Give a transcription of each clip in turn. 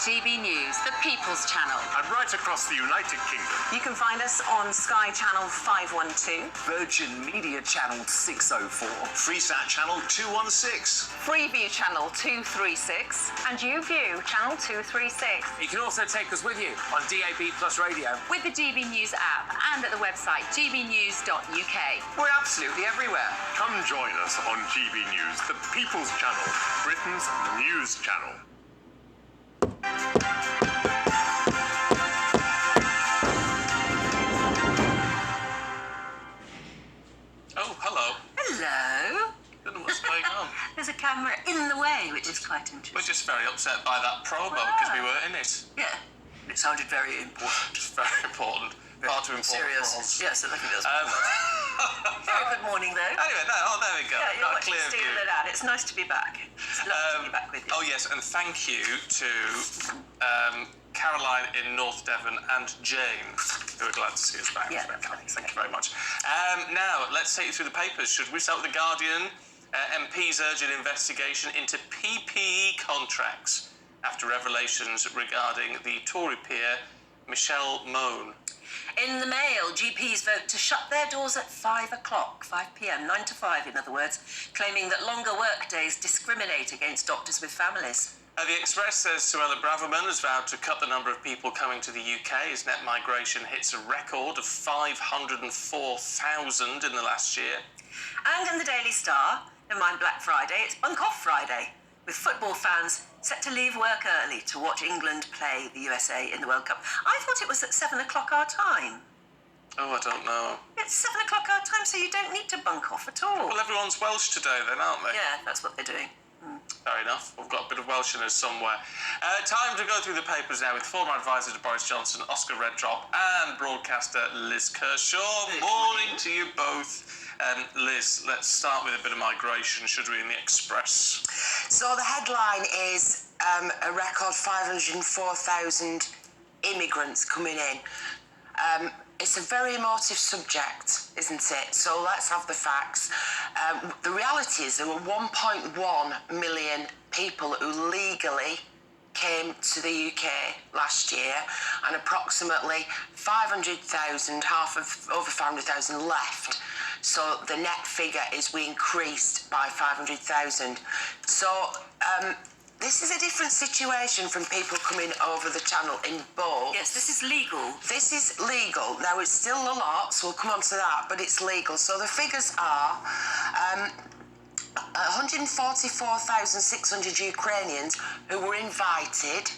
GB News, the People's Channel. And right across the United Kingdom. You can find us on Sky Channel 512, Virgin Media Channel 604, Freesat Channel 216, Freeview Channel 236, And YouView, Channel 236. You can also take us with you on DAB Plus Radio. With the GB News app and at the website gbnews.uk. We're absolutely everywhere. Come join us on GB News, the People's Channel, Britain's news channel. Oh, hello. Hello. Don't know what's going on. There's a camera in the way, which is quite interesting. We're just very upset by that promo because we were in it. Yeah, it sounded very important. Just very important. Far too important Serious. for us. Yes, I think it was. Very good morning, though. Anyway, there we go. Yeah, you're Got a watching clear Steven view. and Anne. It's nice to be back. It's lovely to be back with you. Oh, yes, and thank you to Caroline in North Devon and Jane, who are glad to see us back. Yeah, Thank you very much. Now, let's take you through the papers. Should we start with The Guardian? MPs urge an investigation into PPE contracts after revelations regarding the Tory peer, Michelle Mone. In the Mail, GPs vote to shut their doors at 5 o'clock, 5 p.m, 9 to 5 in other words, claiming that longer work days discriminate against doctors with families. The Express says Suella Braverman has vowed to cut the number of people coming to the UK as net migration hits a record of 504,000 in the last year. And in the Daily Star, never mind Black Friday, it's Bunk Off Friday, with football fans set to leave work early to watch England play the USA in the World Cup. I thought it was at 7 o'clock our time. Oh, I don't know. It's 7 o'clock our time, so you don't need to bunk off at all. Well, everyone's Welsh today then, aren't they? Yeah, that's what they're doing. Fair enough. We've got a bit of Welsh in us somewhere. Time to go through the papers now with former advisor to Boris Johnson, Oscar Reddrop, and broadcaster Liz Kershaw. Morning to you both. Liz, let's start with a bit of migration, should we, in the Express? So the headline is a record 504,000 immigrants coming in. It's a very emotive subject, isn't it? So let's have the facts. The reality is there were 1.1 million people who legally came to the UK last year, and approximately 500,000, over 500,000 left. So the net figure is we increased by 500,000. So this is a different situation from people coming over the channel in boats. Yes, this is legal. This is legal. Now, it's still a lot, so we'll come on to that, but it's legal. So the figures are 144,600 Ukrainians who were invited,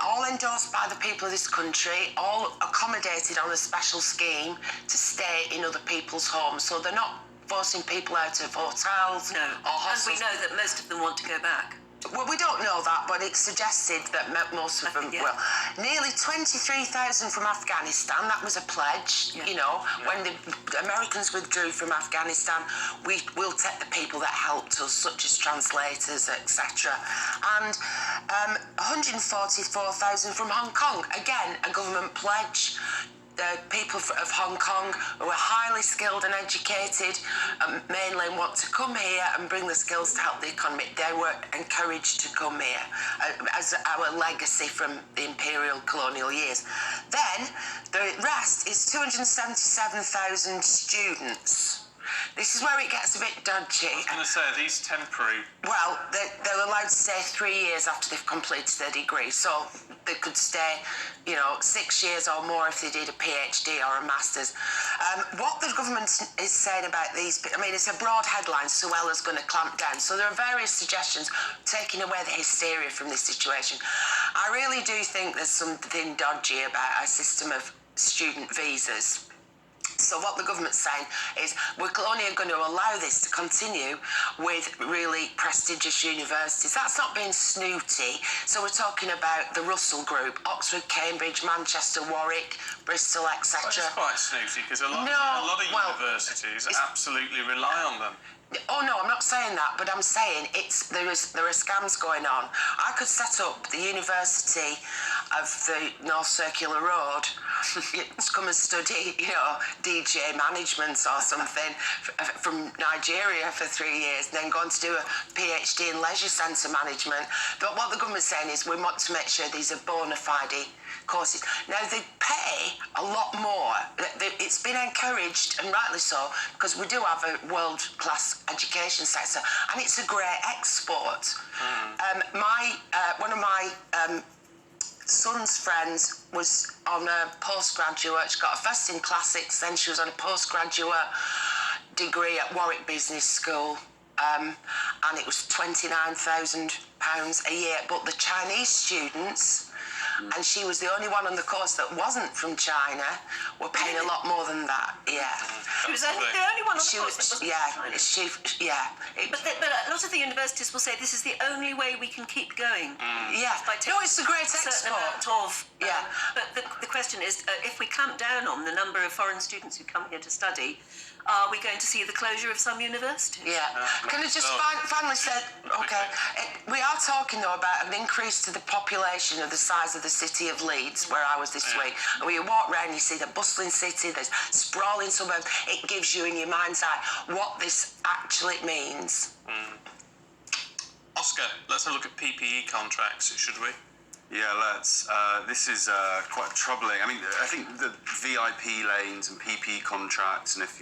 all endorsed by the people of this country, all accommodated on a special scheme to stay in other people's homes. So they're not forcing people out of hotels or hostels. And we know that most of them want to go back. Well, we don't know that, but it's suggested that most of them will. Nearly 23,000 from Afghanistan. That was a pledge, when the Americans withdrew from Afghanistan, we will take the people that helped us, such as translators, etc. And 144,000 from Hong Kong. Again, a government pledge. The people of Hong Kong who are highly skilled and educated mainly want to come here and bring the skills to help the economy. They were encouraged to come here as our legacy from the imperial colonial years. Then the rest is 277,000 students. This is where it gets a bit dodgy. I was going to say, are these temporary? Well, they're allowed to stay 3 years after they've completed their degree. So they could stay, 6 years or more if they did a PhD or a master's. What the government is saying about these, it's a broad headline, Suella's going to clamp down. So there are various suggestions taking away the hysteria from this situation. I really do think there's something dodgy about our system of student visas. So what the government's saying is we're only going to allow this to continue with really prestigious universities. That's not being snooty. So we're talking about the Russell Group, Oxford, Cambridge, Manchester, Warwick, Bristol, etc. Well, it's quite snooty because a lot of universities absolutely rely on them. Oh no, I'm not saying that, but I'm saying there are scams going on. I could set up the university of the North Circular Road to come and study, DJ management or something from Nigeria for 3 years, and then go on to do a PhD in leisure centre management. But what the government's saying is we want to make sure these are bona fide courses. Now, they pay a lot more. It's been encouraged, and rightly so, because we do have a world-class education sector, and it's a great export. One of my son's friends was on a postgraduate. She got a first in classics, then she was on a postgraduate degree at Warwick Business School, and it was £29,000 a year. But the Chinese students, and she was the only one on the course that wasn't from China, were paying a lot more than that. Yeah. She was the only one on the course that wasn't from China. But a lot of the universities will say this is the only way we can keep going. Yeah. No, it's a great export. But the question is, if we clamp down on the number of foreign students who come here to study, are we going to see the closure of some universities? Yeah. Can I just finally say, we are talking, though, about an increase to the population of the size of the city of Leeds, where I was this week. And when you walk around, you see the bustling city, there's sprawling suburbs. It gives you in your mind's eye what this actually means. Oscar, let's have a look at PPE contracts, should we? Yeah, let's. This is quite troubling. I mean, I think the VIP lanes and PPE contracts, and if,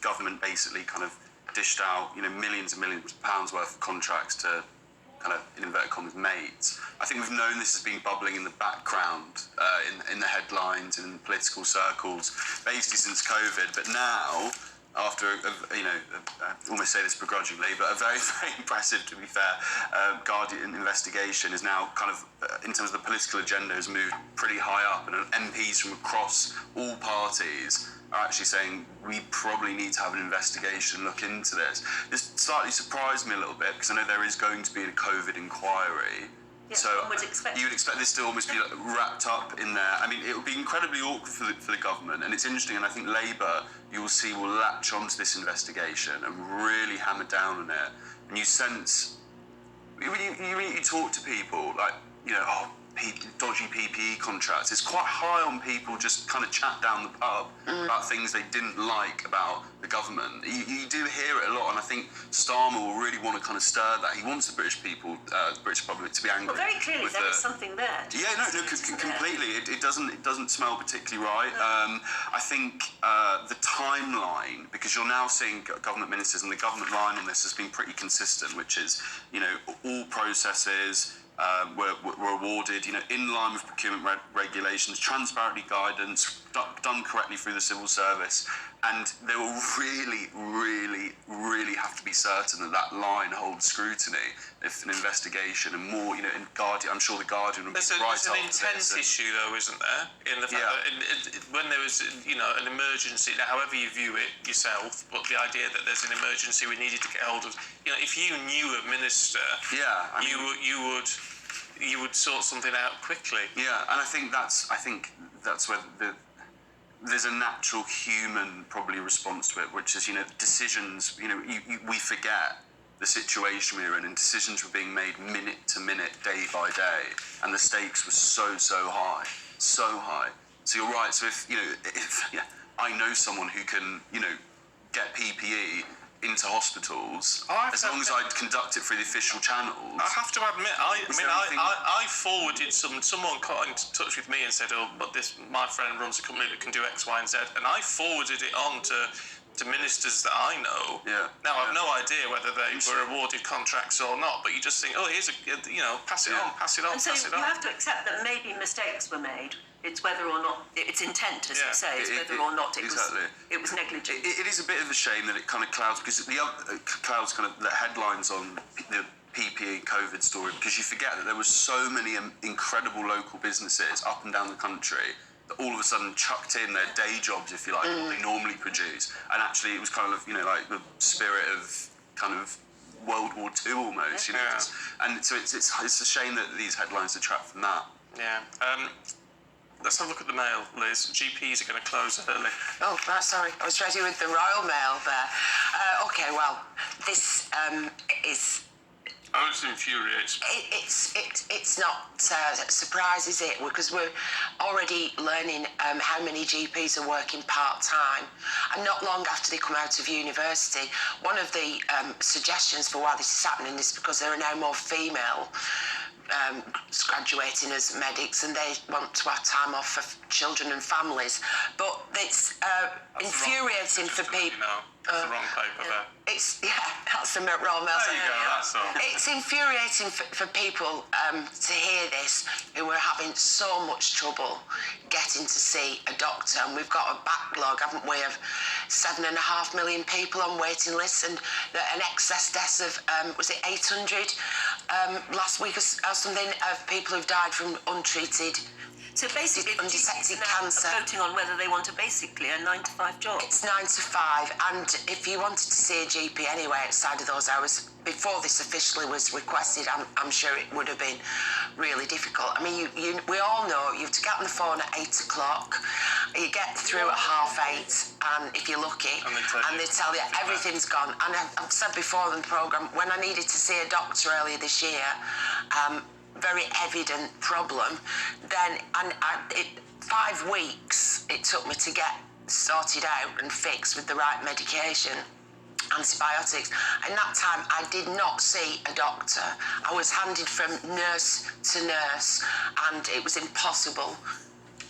government basically kind of dished out, millions and millions of pounds worth of contracts to kind of, in inverted commas, mates. I think we've known this has been bubbling in the background, in the headlines and in political circles, basically since COVID. But now, after, I almost say this begrudgingly, but a very, very impressive, to be fair, Guardian investigation is now kind of, in terms of the political agenda, has moved pretty high up, and MPs from across all parties are actually saying we probably need to have an investigation, look into this. This slightly surprised me a little bit, because I know there is going to be a COVID inquiry. Yes, so one would expect. You would expect this to almost be wrapped up in there. I mean, it would be incredibly awkward for the government, and it's interesting, and I think Labour, you will see, will latch onto this investigation and really hammer down on it. And you sense, when you talk to people, like, dodgy PPE contracts, it's quite high on people just kind of chat down the pub about things they didn't like about the government. You do hear it a lot, and I think Starmer will really want to kind of stir that. He wants the British people, the British public, to be angry. Well, very clearly there is something there. Yeah, completely. It doesn't smell particularly right. I think the timeline, because you're now seeing government ministers, and the government line on this has been pretty consistent, which is, all processes were awarded, in line with procurement regulations, transparently guidance, done correctly through the civil service, and they will really, really, really have to be certain that line holds scrutiny if an investigation and more, in Guardian, I'm sure the Guardian will be right after this. There's an intense issue, though, isn't there? In the fact that when there was, an emergency, however you view it yourself, but the idea that there's an emergency we needed to get hold of, if you knew a minister, you would sort something out quickly. Yeah, and I think that's where there's a natural human probably response to it, which is, decisions, we forget the situation we were in, and decisions were being made minute to minute, day by day, and the stakes were so high. So you're right, so if I know someone who can, get PPE into hospitals, as long as I conduct it through the official channels. I have to admit, I forwarded someone got in touch with me and said, but my friend runs a company that can do X, Y, and Z, and I forwarded it on to ministers that I know. Yeah. Now, I've no idea whether they were awarded contracts or not, but you just think, here's pass it on. And so you have to accept that maybe mistakes were made. It's whether or not it's intent, as you say, it's whether or not it was negligent. It is a bit of a shame that it kind of clouds, because clouds kind of the headlines on the PPE COVID story, because you forget that there were so many incredible local businesses up and down the country that all of a sudden chucked in their day jobs, if you like, what they normally produce, and actually it was kind of like the spirit of kind of World War II almost, and so it's a shame that these headlines detract from that. Yeah. Let's have a look at the Mail, Liz. GPs are going to close early. Oh, sorry. I was ready with the Royal Mail there. Okay, well, this is... Oh, it infuriates. It's it's not a surprise, is it? Because we're already learning how many GPs are working part-time. And not long after they come out of university, one of the suggestions for why this is happening is because there are now more female graduating as medics, and they want to have time off for children and families. But it's infuriating for people. That's the wrong paper there. That's the wrong mail. There you go, that's all. It's infuriating for people to hear this, who are having so much trouble getting to see a doctor. And we've got a backlog, haven't we, of 7.5 million people on waiting lists, and an excess deaths of, was it 800 last week or something, of people who've died from untreated. So basically, undetected now cancer. voting on whether they want basically a 9 to 5 job. It's 9 to 5, and if you wanted to see a GP anyway outside of those hours, before this officially was requested, I'm sure it would have been really difficult. I mean, we all know you have to get on the phone at 8 o'clock, you get through at 8:30, and if you're lucky, and they tell you everything's gone. And I've said before in the programme, when I needed to see a doctor earlier this year, very evident problem, then 5 weeks it took me to get sorted out and fixed with the right medication, antibiotics. In that time, I did not see a doctor. I was handed from nurse to nurse, and it was impossible.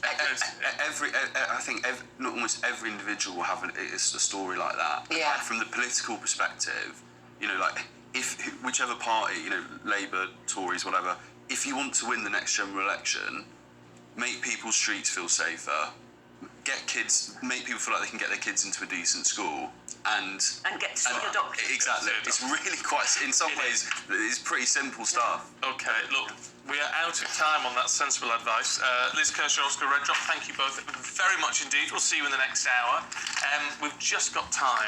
I think almost every individual will have a story like that. Yeah. Like, from the political perspective, you know, like if whichever party, you know, Labour, Tories, whatever, if you want to win the next general election, make people's streets feel safer, make people feel like they can get their kids into a decent school, and get to see your doctor. Exactly. It's really quite, in some ways, it's pretty simple stuff. Okay, look, we are out of time on that sensible advice. Liz Kershaw, Oscar Redrop, thank you both very much indeed. We'll see you in the next hour. We've just got time